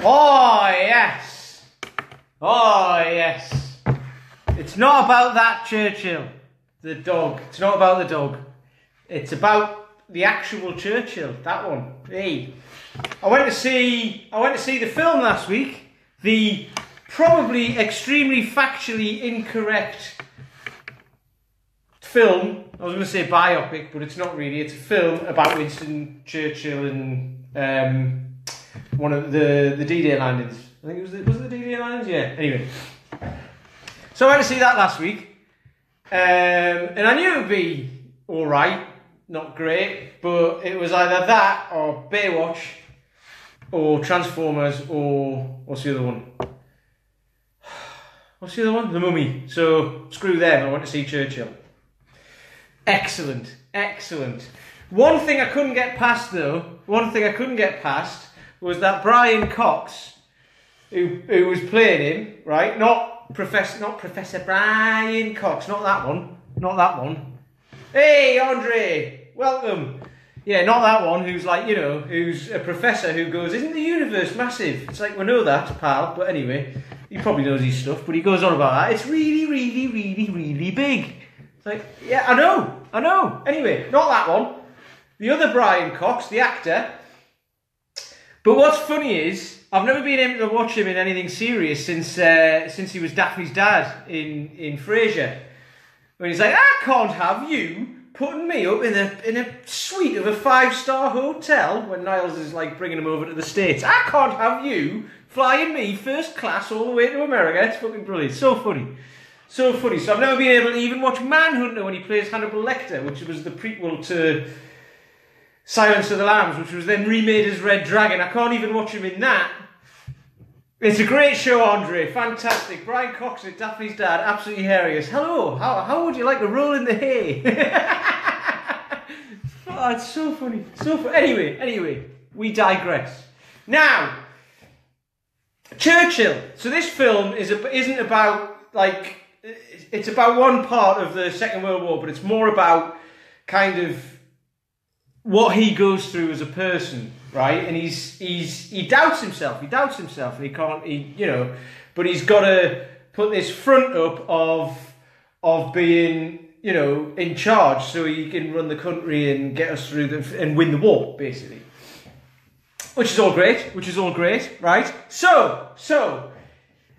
Oh, yes. Oh, yes. It's not about that Churchill, the dog. It's not about the dog. It's about the actual Churchill, that one. Hey. I went to see the film last week. The probably extremely factually incorrect film. I was going to say biopic, but it's not really. It's a film about Winston Churchill and one of the D-Day landings. I think was it the D-Day landings? Yeah. Anyway, so I went to see that last week, and I knew it would be all right, not great, but it was either that or Baywatch or Transformers or what's the other one? What's the other one? The Mummy. So screw them. I went to see Churchill. Excellent, excellent. One thing I couldn't get past though, was that Brian Cox, who was playing him, right? Not Professor Brian Cox, not that one. Hey, Andre, welcome. Yeah, not that one. Who's like, you know, who's a professor who goes, "Isn't the universe massive?" It's like, we know that, pal. But anyway, he probably knows his stuff. But he goes on about that. It's really, really, really, really big. It's like, yeah, I know. Anyway, not that one. The other Brian Cox, the actor. But what's funny is, I've never been able to watch him in anything serious since he was Daphne's dad in Frasier. When he's like, "I can't have you putting me up in a suite of a 5-star hotel," when Niles is like bringing him over to the States. "I can't have you flying me first class all the way to America." It's fucking brilliant. So funny. So funny. So I've never been able to even watch Manhunter when he plays Hannibal Lecter, which was the prequel to Silence of the Lambs, which was then remade as Red Dragon. I can't even watch him in that. It's a great show, Andre. Fantastic. Brian Cox and Daphne's dad, absolutely hilarious. Hello, how would you like a roll in the hay? Oh, it's so funny. So funny. Anyway, we digress. Now, Churchill. So this film isn't about, like, it's about one part of the Second World War, but it's more about kind of what he goes through as a person, right? And he doubts himself, and he can't, but he's got to put this front up of being, in charge, so he can run the country and get us through and win the war, basically. Which is all great, right? So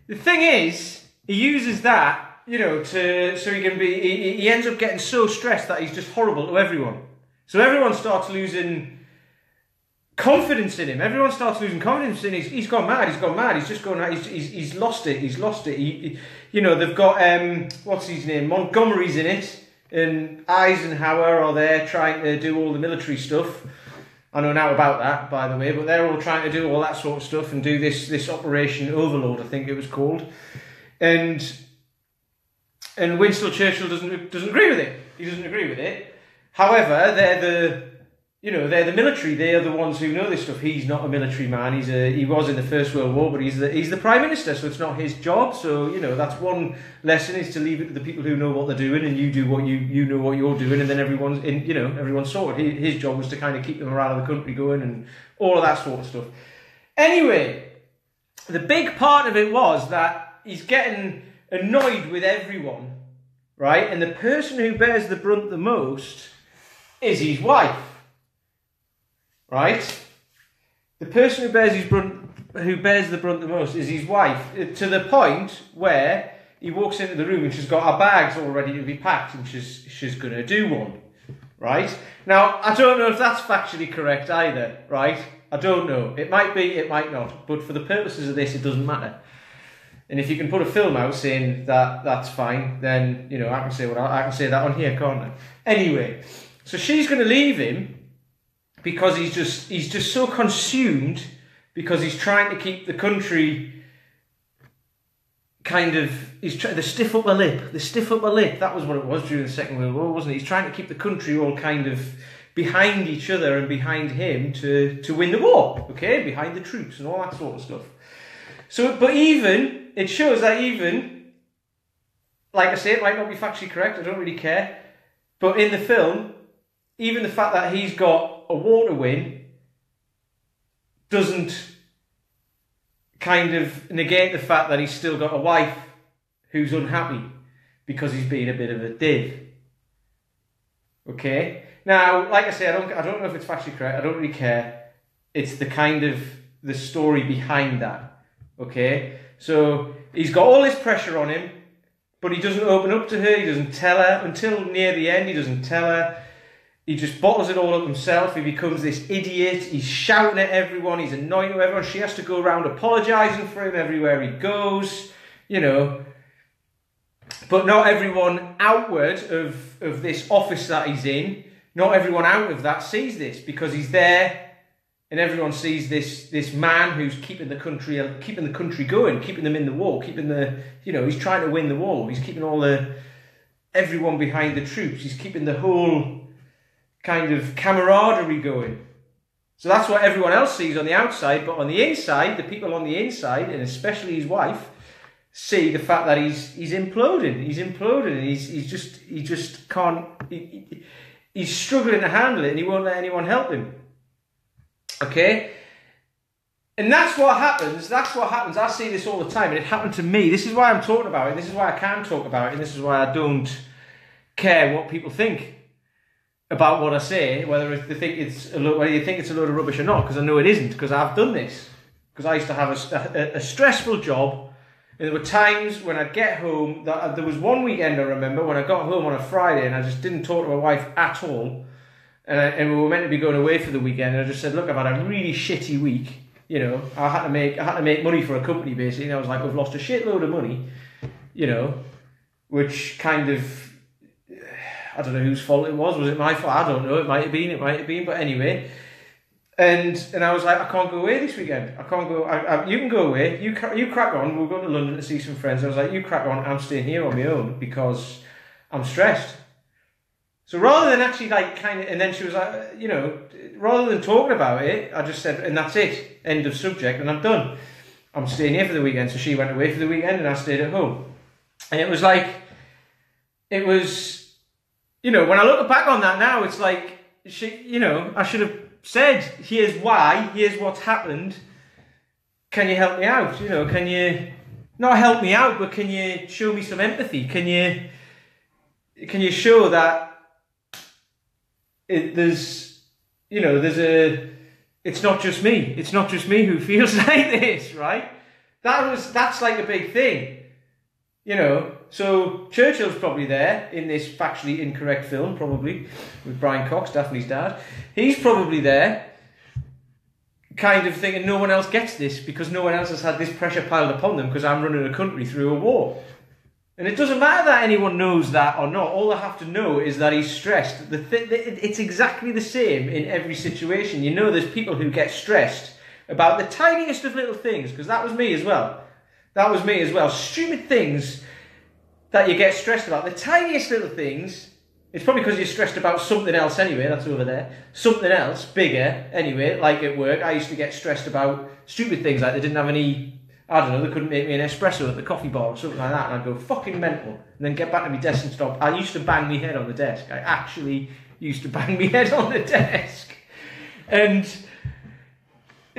the thing is, he uses that, so he can be. He ends up getting so stressed that he's just horrible to everyone. So everyone starts losing confidence in him. He's gone mad. He's just gone. He's lost it. They've got what's his name? Montgomery's in it, and Eisenhower are there trying to do all the military stuff. I know now about that, by the way, but they're all trying to do all that sort of stuff and do this Operation Overlord, I think it was called, and Winston Churchill doesn't agree with it. He doesn't agree with it. However, they're the military. They are the ones who know this stuff. He's not a military man. He was in the First World War, but he's the Prime Minister, so it's not his job. So that's one lesson, is to leave it to the people who know what they're doing, and you do what you know what you're doing, and then everyone's sorted. His job was to kind of keep the morale of the country going and all of that sort of stuff. Anyway, the big part of it was that he's getting annoyed with everyone, right? And the person who bears the brunt the most is his wife, right? The person who bears the brunt the most is his wife, to the point where he walks into the room and she's got her bags all ready to be packed, and she's going to do one, right? Now, I don't know if that's factually correct either, right? I don't know. It might be, it might not. But for the purposes of this, it doesn't matter. And if you can put a film out saying that that's fine, then I can say that on here, can't I? Anyway, so she's going to leave him because he's just so consumed, because he's trying to keep the country kind of, the stiff upper lip. That was what it was during the Second World War, wasn't it? He's trying to keep the country all kind of behind each other and behind him to win the war, okay? Behind the troops and all that sort of stuff. So, but it shows that like I say, it might not be factually correct, I don't really care, but in the film, even the fact that he's got a war to win doesn't kind of negate the fact that he's still got a wife who's unhappy because he's been a bit of a div. Okay? Now, like I say, I don't know if it's factually correct. I don't really care. It's the kind of the story behind that. Okay? So he's got all this pressure on him, but he doesn't open up to her. He doesn't tell her until near the end. He doesn't tell her. He just bottles it all up himself. He becomes this idiot. He's shouting at everyone. He's annoying to everyone. She has to go around apologising for him everywhere he goes. You know. But not everyone outward of this office that he's in, not everyone out of that sees this, because he's there and everyone sees this man who's keeping the country going, keeping them in the war, he's trying to win the war. He's keeping everyone behind the troops. He's keeping the whole kind of camaraderie going. So that's what everyone else sees on the outside, but on the inside, the people on the inside, and especially his wife, see the fact that he's imploding. He's imploding. He just can't. He's struggling to handle it, and he won't let anyone help him. Okay, and that's what happens. That's what happens. I see this all the time, and it happened to me. This is why I'm talking about it. This is why I can talk about it, and this is why I don't care what people think about what I say, whether you think it's a load of rubbish or not, because I know it isn't, because I've done this. Because I used to have a stressful job. And there were times when I'd get home, there was one weekend I remember when I got home on a Friday and I just didn't talk to my wife at all. And we were meant to be going away for the weekend, and I just said, look, I've had a really shitty week. You know, I had to make money for a company basically, and I was like, we've lost a shitload of money, you know, which kind of, I don't know whose fault it was. Was it my fault? I don't know. It might have been, but anyway. And I was like, I can't go away this weekend. I can't go. You can go away. You crack on. We'll go to London to see some friends. I was like, you crack on. I'm staying here on my own because I'm stressed. So rather than actually and then she was like, you know, rather than talking about it, I just said, and that's it. End of subject, and I'm done. I'm staying here for the weekend. So she went away for the weekend, and I stayed at home. And it was, you know, when I look back on that now, it's like, you know, I should have said, here's why, here's what's happened, can you help me out? You know, can you not help me out, but can you show me some empathy? Can you show that it's not just me who feels like this, right? That's like a big thing, you know. So Churchill's probably there in this factually incorrect film, probably, with Brian Cox, Daphne's dad. He's probably there, kind of thinking no one else gets this because no one else has had this pressure piled upon them because I'm running a country through a war. And it doesn't matter that anyone knows that or not. All they have to know is that he's stressed. It's exactly the same in every situation. You know, there's people who get stressed about the tiniest of little things, because that was me as well. Stupid things that you get stressed about, the tiniest little things. It's probably because you're stressed about something else anyway, that's over there. Something else, bigger, anyway, like at work. I used to get stressed about stupid things, like they didn't have any, I don't know, they couldn't make me an espresso at the coffee bar or something like that, and I'd go fucking mental, and then get back to my desk and stop. I used to bang my head on the desk. I actually used to bang my head on the desk. And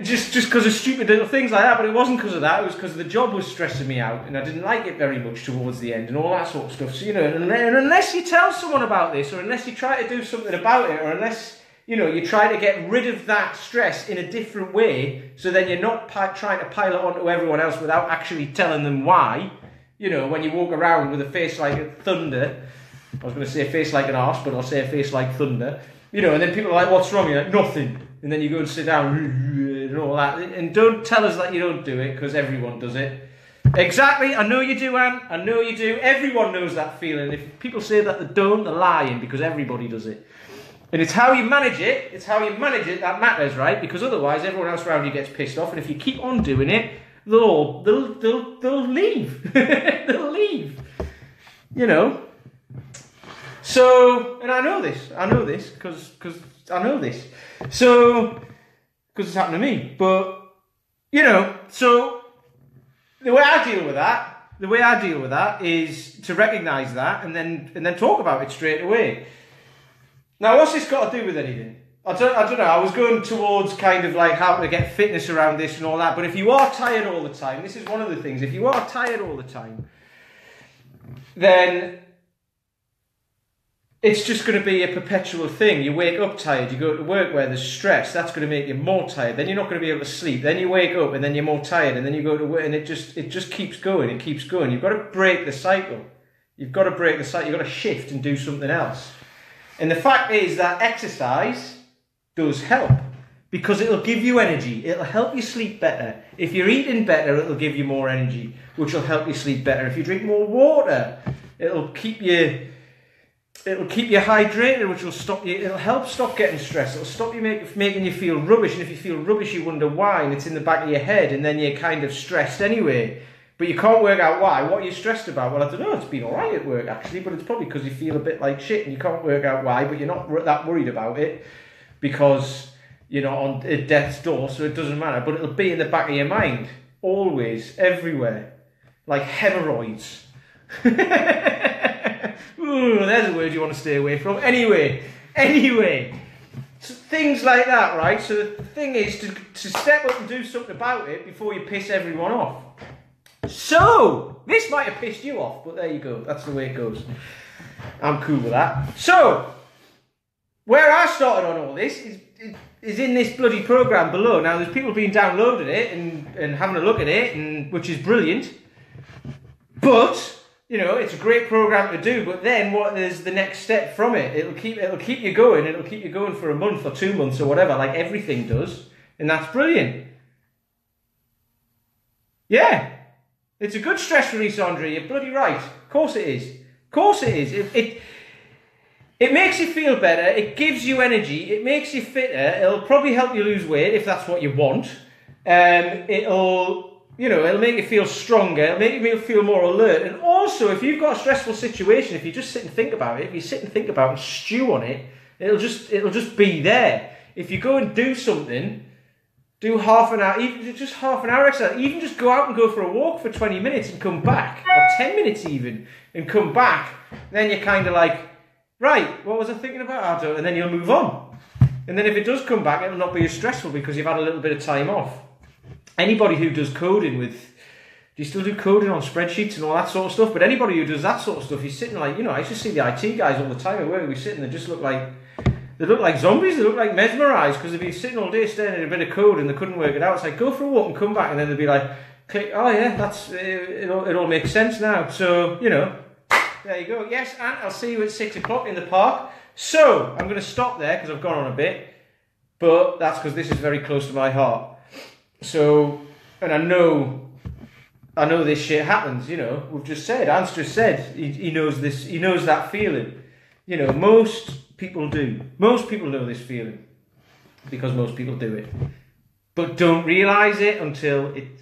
just because of stupid little things like that, but it wasn't because of that, it was because the job was stressing me out and I didn't like it very much towards the end and all that sort of stuff. So, you know, and unless you tell someone about this, or unless you try to do something about it, or unless, you know, you try to get rid of that stress in a different way, so then you're not trying to pile it onto everyone else without actually telling them why, you know, when you walk around with a face like thunder, I was going to say a face like an arse, but I'll say a face like thunder, you know, and then people are like, what's wrong? You're like, nothing. And then you go and sit down and all that. And don't tell us that you don't do it, because everyone does it. Exactly. I know you do, Anne. I know you do. Everyone knows that feeling. If people say that they don't, they're lying, because everybody does it. And it's how you manage it. It's how you manage it that matters, right? Because otherwise, everyone else around you gets pissed off. And if you keep on doing it, they'll leave. They'll leave. You know. So, and I know this because I know this. So, because it's happened to me. But, you know, so the way I deal with that is to recognise that and then talk about it straight away. Now, what's this got to do with anything? I don't know, I was going towards kind of like how to get fitness around this and all that, but if you are tired all the time, this is one of the things, if you are tired all the time, then it's just going to be a perpetual thing. You wake up tired, you go to work where there's stress, that's going to make you more tired, then you're not going to be able to sleep, then you wake up and then you're more tired, and then you go to work, and it just keeps going, it keeps going. You've got to break the cycle. You've got to break the cycle, you've got to shift and do something else. And the fact is that exercise does help, because it'll give you energy, it'll help you sleep better. If you're eating better, it'll give you more energy, which will help you sleep better. If you drink more water, it'll keep you hydrated, which will stop you, it'll help stop getting stressed, it'll stop you making you feel rubbish, and if you feel rubbish you wonder why, and it's in the back of your head, and then you're kind of stressed anyway, but you can't work out why. What are you stressed about? Well, I don't know, it's been alright at work actually, but it's probably because you feel a bit like shit, and you can't work out why, but you're not that worried about it, because you're not on death's door, so it doesn't matter, but it'll be in the back of your mind, always, everywhere, like hemorrhoids. Ooh, there's a word you want to stay away from. Anyway, so things like that, right? So the thing is to step up and do something about it before you piss everyone off. So, this might have pissed you off, but there you go, that's the way it goes. I'm cool with that. So, where I started on all this is in this bloody program below. Now, there's people been downloading it and having a look at it, and which is brilliant. But you know, it's a great program to do. But then, what is the next step from it? It'll keep you going. It'll keep you going for a month or 2 months or whatever, like everything does, and that's brilliant. Yeah, it's a good stress release, Andre. You're bloody right. Of course it is. Of course it is. It makes you feel better, it gives you energy, it makes you fitter, it'll probably help you lose weight if that's what you want. It'll make you feel stronger, it'll make you feel more alert, and also if you've got a stressful situation, if you just sit and think about it, if you sit and think about it and stew on it, it'll just be there. If you go and do something, do half an hour, even just half an hour exercise, even just go out and go for a walk for 20 minutes and come back, or 10 minutes even, and come back, then you're kind of like, right, what was I thinking about? And then you'll move on. And then if it does come back, it'll not be as stressful because you've had a little bit of time off. Anybody who does coding do you still do coding on spreadsheets and all that sort of stuff? But anybody who does that sort of stuff, you're sitting like, I used to see the IT guys all the time at work, we sit and they just look like zombies, they look like mesmerised, because they'd be sitting all day staring at a bit of code and they couldn't work it out. It's like, go for a walk and come back, and then they'd be like, click, oh yeah, that's, it all makes sense now. So, there you go. Yes, and I'll see you at 6 o'clock in the park. So, I'm going to stop there because I've gone on a bit. But that's because this is very close to my heart. So, and I know this shit happens, We've just said, Ant's just said, he knows this, he knows that feeling. Most people do. Most people know this feeling. Because most people do it. But don't realise it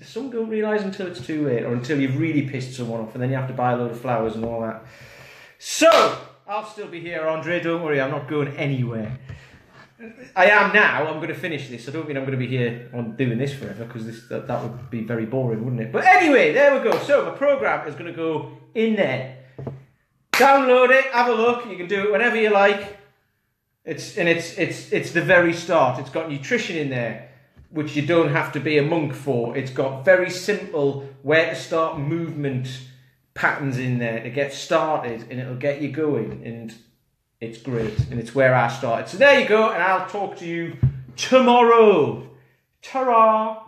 some don't realise until it's too late, or until you've really pissed someone off, and then you have to buy a load of flowers and all that. So, I'll still be here, Andre, don't worry, I'm not going anywhere. I am now, I'm going to finish this. I don't mean I'm going to be here on doing this forever, because that would be very boring, wouldn't it? But anyway, there we go. So, my programme is going to go in there. Download it, have a look, you can do it whenever you like. It's the very start. It's got nutrition in there, which you don't have to be a monk for. It's got very simple where to start movement patterns in there to get started, and it'll get you going, and it's great, and it's where I started. So there you go, and I'll talk to you tomorrow. Ta-ra!